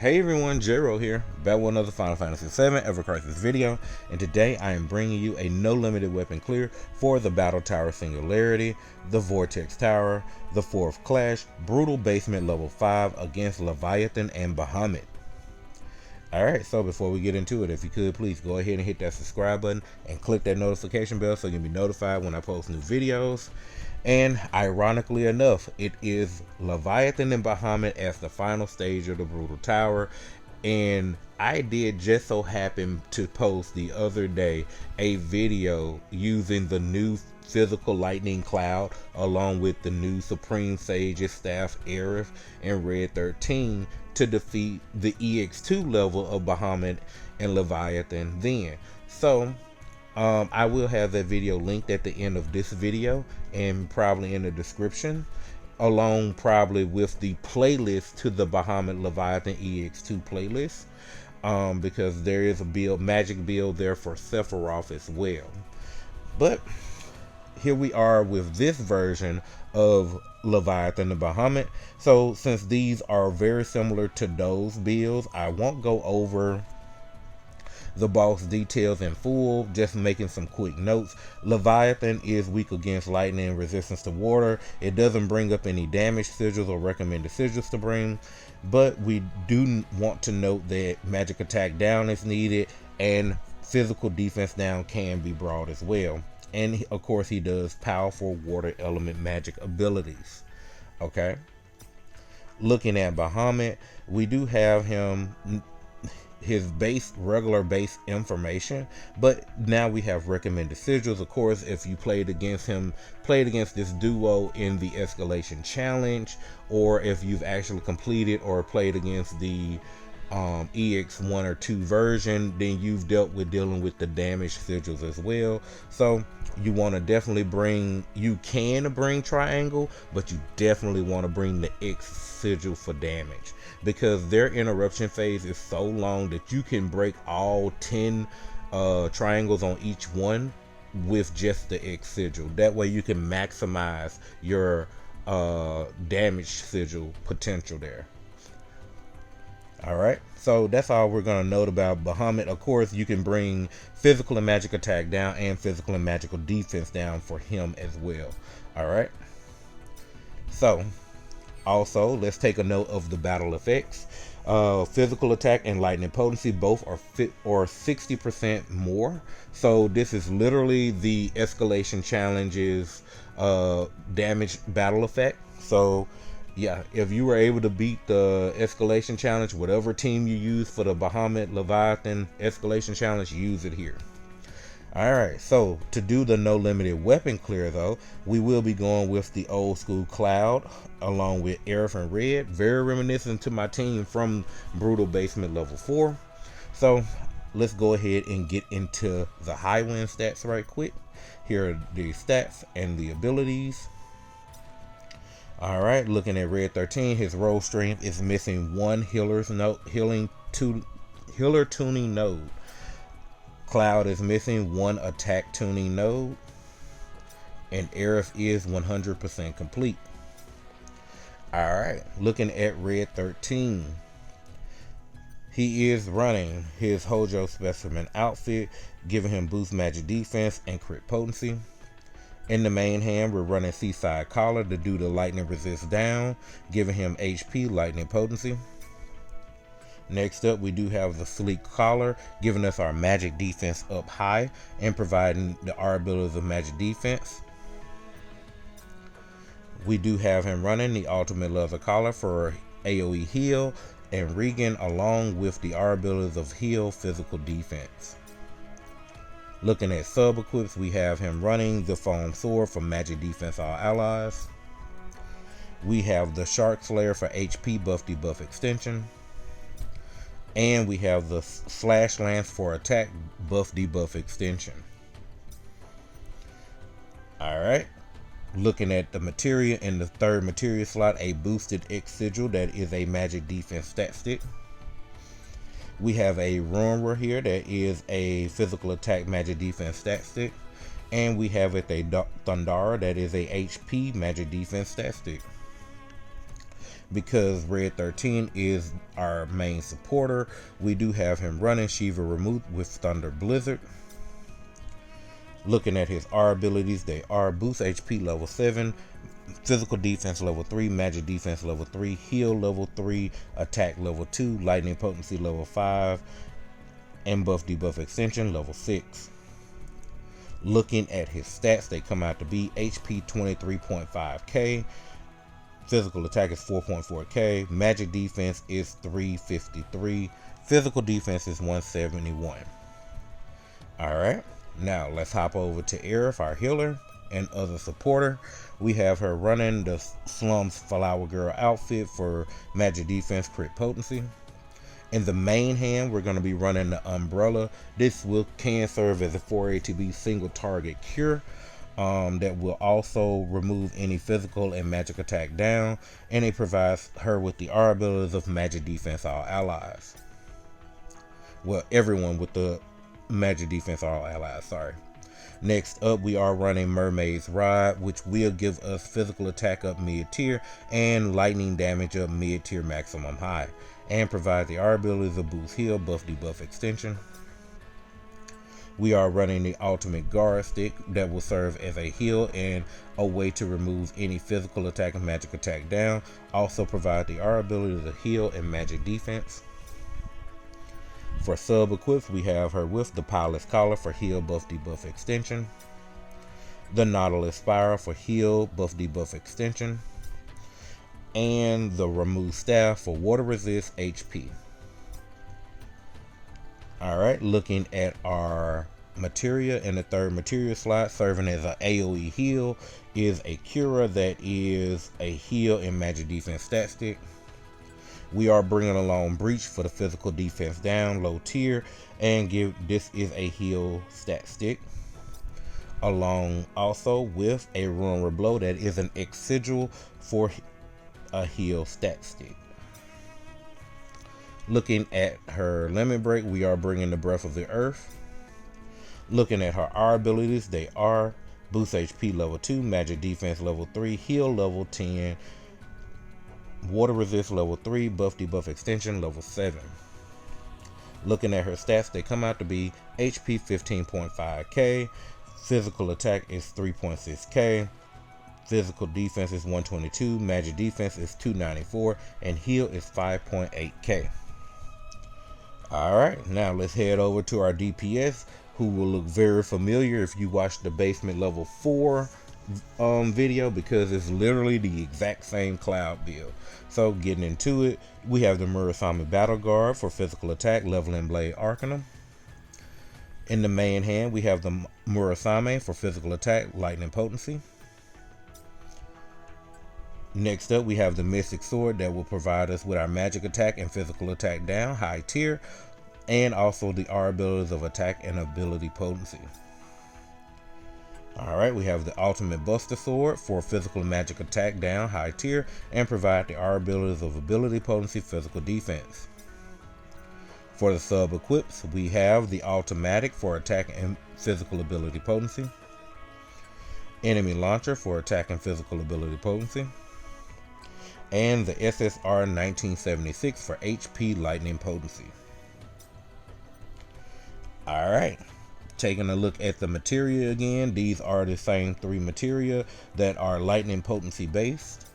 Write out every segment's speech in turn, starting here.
Hey everyone, Jero here, back with another Final Fantasy VII Ever Crisis video, and today I am bringing you a no limited weapon clear for the Battle Tower Singularity, the Vortex Tower, the 4th Clash, Brutal Basement Level 5 against Leviathan and Bahamut. Alright, so before we get into it, if you could please go ahead and hit that subscribe button and click that notification bell so you can be notified when I post new videos. And ironically enough, it is Leviathan and Bahamut as the final stage of the Brutal Tower. And I did just so happen to post the other day a video using the new physical lightning cloud along with the new Supreme Sage's staff Aerith and Red 13 to defeat the EX2 level of Bahamut and Leviathan then. So I will have that video linked at the end of this video and probably in the description, along probably with the playlist to the Bahamut Leviathan EX2 playlist, because there is a build, magic build there for Sephiroth as well. But here we are with this version of Leviathan and Bahamut. So since these are very similar to those builds, I won't go over the boss details in full, just making some quick notes. Leviathan is weak against lightning and resistance to water. It doesn't bring up any damage sigils or recommended sigils to bring, but we do want to note that magic attack down is needed and physical defense down can be brought as well. And of course he does powerful water element magic abilities. Okay, looking at Bahamut, we do have him his regular base information, but now we have recommended sigils. Of course, if you played against this duo in the escalation challenge, or if you've actually completed or played against the EX1 or 2 version, then you've dealing with the damage sigils as well. So you want to definitely bring triangle, but you definitely want to bring the X sigil for damage, because their interruption phase is so long that you can break all 10 triangles on each one with just the X sigil. That way you can maximize your damage sigil potential there. Alright, so that's all we're going to note about Bahamut. Of course, you can bring physical and magic attack down and physical and magical defense down for him as well. Alright, so also let's take a note of the battle effects. Physical attack and lightning potency both are 60% more. So this is literally the escalation challenges damage battle effect. So yeah, if you were able to beat the escalation challenge, whatever team you use for the Bahamut Leviathan escalation challenge, use it here. Alright, so to do the no limited weapon clear though, we will be going with the old school Cloud along with Aerith and Red, very reminiscent to my team from Brutal Basement Level 4. So let's go ahead and get into the high wind stats right quick. Here are the stats and the abilities. Alright, looking at Red 13, his roll strength is missing one healer tuning node. Cloud is missing one attack tuning node, and Aerith is 100% complete. Alright, looking at Red 13, he is running his Hojo Specimen outfit, giving him boost magic defense and crit potency. In the main hand, we're running Seaside Collar to do the lightning resist down, giving him HP lightning potency. Next up, we do have the Sleek Collar, giving us our magic defense up high and providing our abilities of magic defense. We do have him running the Ultimate Leather Collar for AoE heal and regen, along with the abilities of heal physical defense. Looking at sub-equips, we have him running the Foam Sword for magic defense all allies. We have the Shark Slayer for HP buff debuff extension. And we have the Slash Lance for attack buff debuff extension. Alright, looking at the materia in the third materia slot, a boosted X sigil that is a magic defense stat stick. We have a Ruinra here that is a physical attack magic defense stat stick. And we have it a Thundara that is a HP magic defense stat stick. because Red 13 is our main supporter, we do have him running Shiva Ramut with Thunder Blizzard. Looking at his R abilities, they are boost HP level 7, physical defense level 3, magic defense level 3, heal level 3, attack level 2, lightning potency level 5, and buff debuff extension level 6. Looking at his stats, they come out to be HP 23.5k, physical attack is 4.4k, magic defense is 353, physical defense is 171. Alright, now let's hop over to Aerith, our healer and other supporter. We have her running the Slums Flower Girl outfit for magic defense, crit potency. In the main hand, we're going to be running the Umbrella. This can serve as a 4 ATB single target cure that will also remove any physical and magic attack down, and it provides her with the R abilities of magic defense all allies. Well, everyone with the magic defense all allies, sorry. Next up, we are running Mermaid's Rod, which will give us physical attack up mid-tier and lightning damage up mid-tier maximum high, and provide the R abilities of boost heal, buff debuff extension. We are running the ultimate guard stick that will serve as a heal and a way to remove any physical attack and magic attack down. Also provide the R ability to heal and magic defense. For sub equips, we have her with the Pilot's Collar for heal, buff debuff extension, the Nautilus Spiral for heal, buff debuff extension, and the Remove Staff for water resist HP. Alright, looking at our materia in the third materia slot, serving as an AoE heal, is a Cura that is a heal and magic defense stat stick. We are bringing along Breach for the physical defense down, low tier, and this is a heal stat stick. Along also with a Ruin Reblow that is an X sigil for a heal stat stick. Looking at her limit break, we are bringing the Breath of the Earth. Looking at her R abilities, they are boost HP level 2, magic defense level 3, heal level 10, water resist level 3, buff debuff extension level 7. Looking at her stats, they come out to be HP 15.5k, physical attack is 3.6k, physical defense is 122, magic defense is 294, and heal is 5.8k. Alright, now let's head over to our DPS, who will look very familiar if you watch the basement level 4 video, because it's literally the exact same cloud build. So getting into it, we have the Murasame Battle Guard for physical attack, Leveling Blade Arcanum. In the main hand, we have the Murasame for physical attack, lightning potency. Next up, we have the Mystic Sword that will provide us with our magic attack and physical attack down, high tier, and also the R abilities of attack and ability potency. Alright, we have the Ultimate Buster Sword for physical and magic attack down, high tier, and provide the R abilities of ability potency, physical defense. For the sub equips, we have the Automatic for attack and physical ability potency, Enemy Launcher for attack and physical ability potency, and the SSR 1976 for HP lightning potency. Alright, taking a look at the materia again, these are the same 3 materia that are lightning potency based,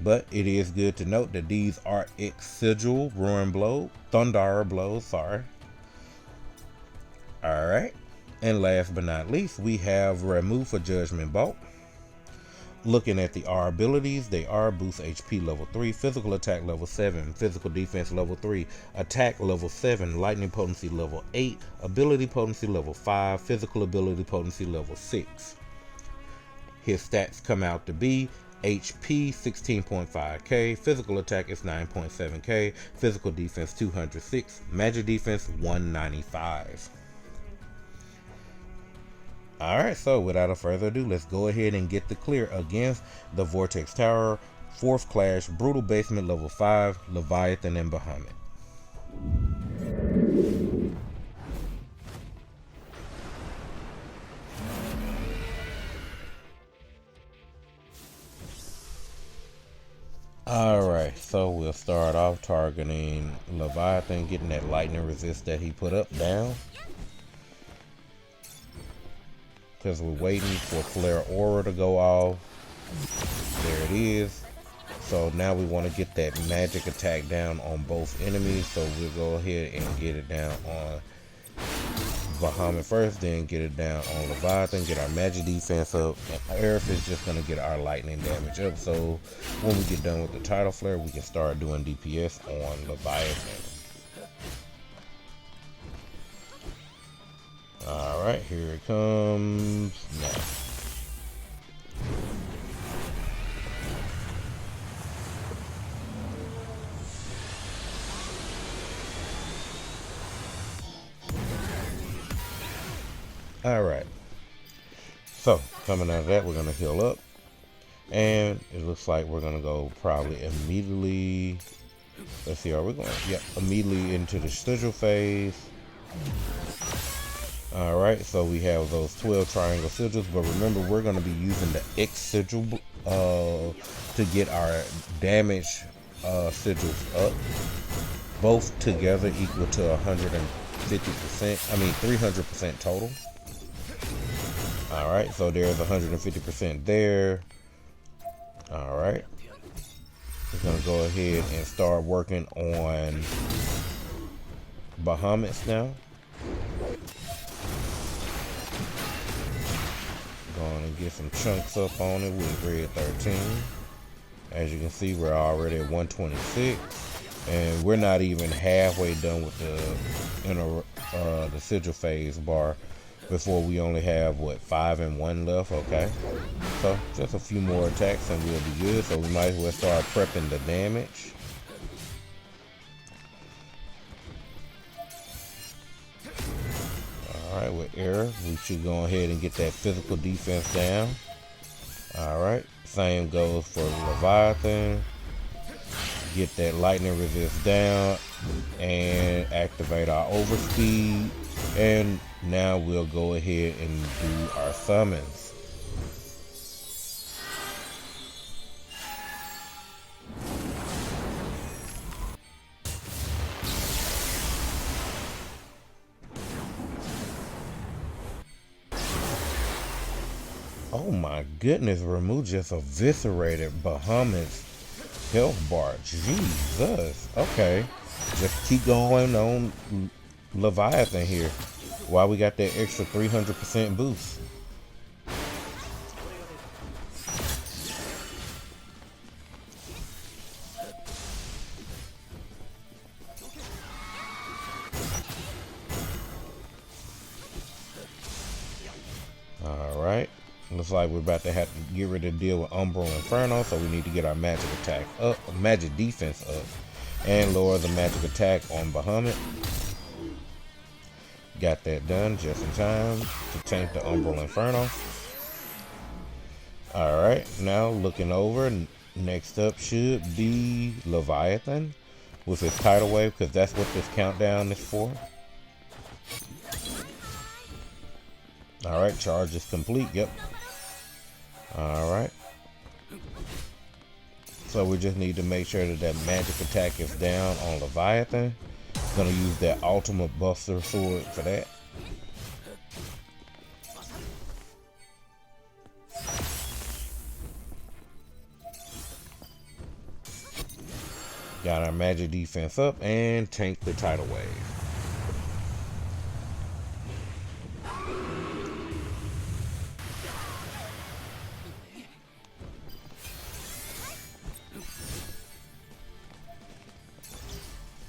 but it is good to note that these are X sigil, Ruin Blow, Thunder Blow, sorry. Alright, and last but not least, we have Ramuh for Judgment Bolt. Looking at the R abilities, they are boost HP level 3, physical attack level 7, physical defense level 3, attack level 7, lightning potency level 8, ability potency level 5, physical ability potency level 6. His stats come out to be HP 16.5k, physical attack is 9.7k, physical defense 206, magic defense 195. Alright, so without further ado, let's go ahead and get the clear against the Vortex Tower, 4th Clash, Brutal Basement Level 5, Leviathan and Bahamut. Alright, so we'll start off targeting Leviathan, getting that lightning resist that he put up down. Because we're waiting for Flare Aura to go off. There it is. So now we want to get that magic attack down on both enemies. So we'll go ahead and get it down on Bahamut first, then get it down on Leviathan, get our magic defense up, and Aerith is just going to get our lightning damage up. So when we get done with the tidal flare, we can start doing DPS on Leviathan. Alright, here it comes now. Alright, so coming out of that, we're going to heal up, and it looks like we're going to go probably immediately, let's see, are we going, yeah, immediately into the sigil phase. Alright, so we have those 12 triangle sigils, but remember, we're going to be using the X sigil to get our damage sigils up, both together equal to 150%, I mean 300% total. Alright, so there's 150% there. Alright. We're going to go ahead and start working on Bahamuts now. Going to get some chunks up on it with red 13. As you can see, we're already at 126. And we're not even halfway done with the sigil phase bar before we only have, what, 5 and 1 left. Okay, so just a few more attacks and we'll be good. So we might as well start prepping the damage. Alright, with Aerith, we should go ahead and get that physical defense down. Alright, same goes for Leviathan. Get that lightning resist down and activate our overspeed. And now we'll go ahead and do our summons. Oh my goodness, Ramuh just eviscerated Bahamut's health bar. Jesus. Okay. Just keep going on Leviathan here while we got that extra 300% boost. Alright. Looks like we're about to have to get rid of the deal with Umbral Inferno, so we need to get our magic attack up, magic defense up, and lower the magic attack on Bahamut. Got that done just in time to tank the Umbral Inferno. Alright, now looking over, next up should be Leviathan with his tidal wave, because that's what this countdown is for. Alright, charge is complete, yep. Alright. So we just need to make sure that that magic attack is down on Leviathan. Gonna use that ultimate buster sword for that. Got our magic defense up and tank the tidal wave.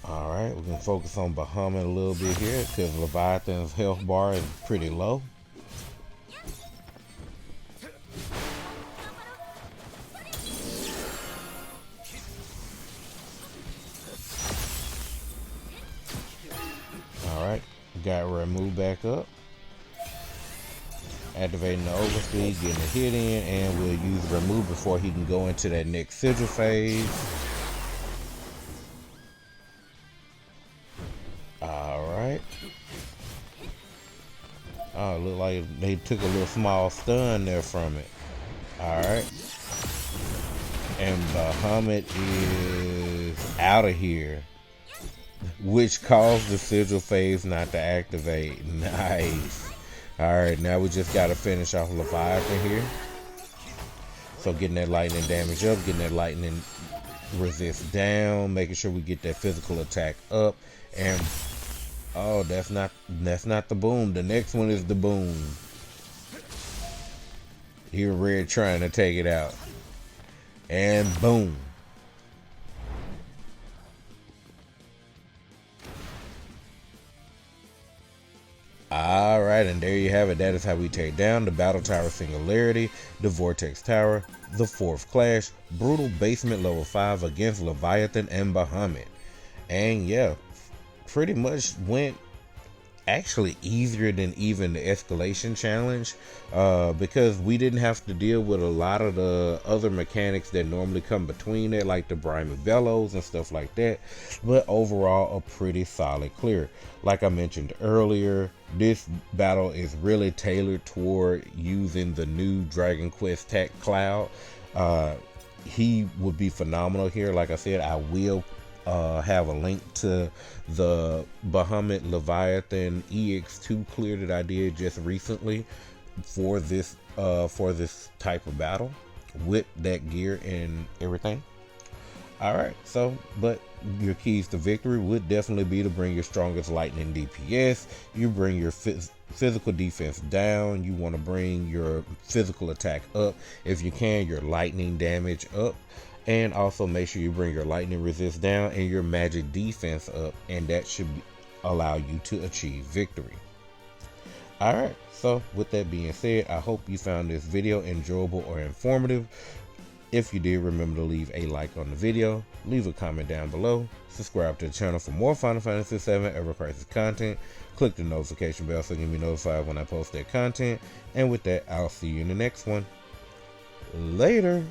Alright, we're going to focus on Bahamut a little bit here because Leviathan's health bar is pretty low. Alright, got Ramuh back up. Activating the overspeed, getting a hit in, and we'll use Ramuh before he can go into that next sigil phase. Alright. Oh, it looked like they took a little small stun there from it. Alright. And Bahamut is out of here, which caused the sigil phase not to activate. Nice. Alright, now we just got to finish off Leviathan here. So getting that lightning damage up, getting that lightning resist down, making sure we get that physical attack up. And oh, that's not the boom. The next one is the boom. Here Red trying to take it out. And boom. Alright, and there you have it. That is how we take down the Battle Tower Singularity, the Vortex Tower, the 4th Clash, Brutal Basement Level 5 against Leviathan and Bahamut. And yeah, pretty much went actually easier than even the escalation challenge, because we didn't have to deal with a lot of the other mechanics that normally come between it, like the Brimy Bellows and stuff like that. But overall, a pretty solid clear. Like I mentioned earlier, this battle is really tailored toward using the new Dragon Quest Tech Cloud. He would be phenomenal here. Like I said, I will have a link to the Bahamut Leviathan EX2 clear that I did just recently for this type of battle with that gear and everything. Alright, so but your keys to victory would definitely be to bring your strongest lightning DPS. You bring your physical defense down. You want to bring your physical attack up. If you can, your lightning damage up. And also make sure you bring your lightning resist down and your magic defense up, and that should allow you to achieve victory. Alright, so with that being said, I hope you found this video enjoyable or informative. If you did, remember to leave a like on the video, leave a comment down below, subscribe to the channel for more Final Fantasy VII Ever Crisis content, click the notification bell so you can be notified when I post that content, and with that, I'll see you in the next one. Later!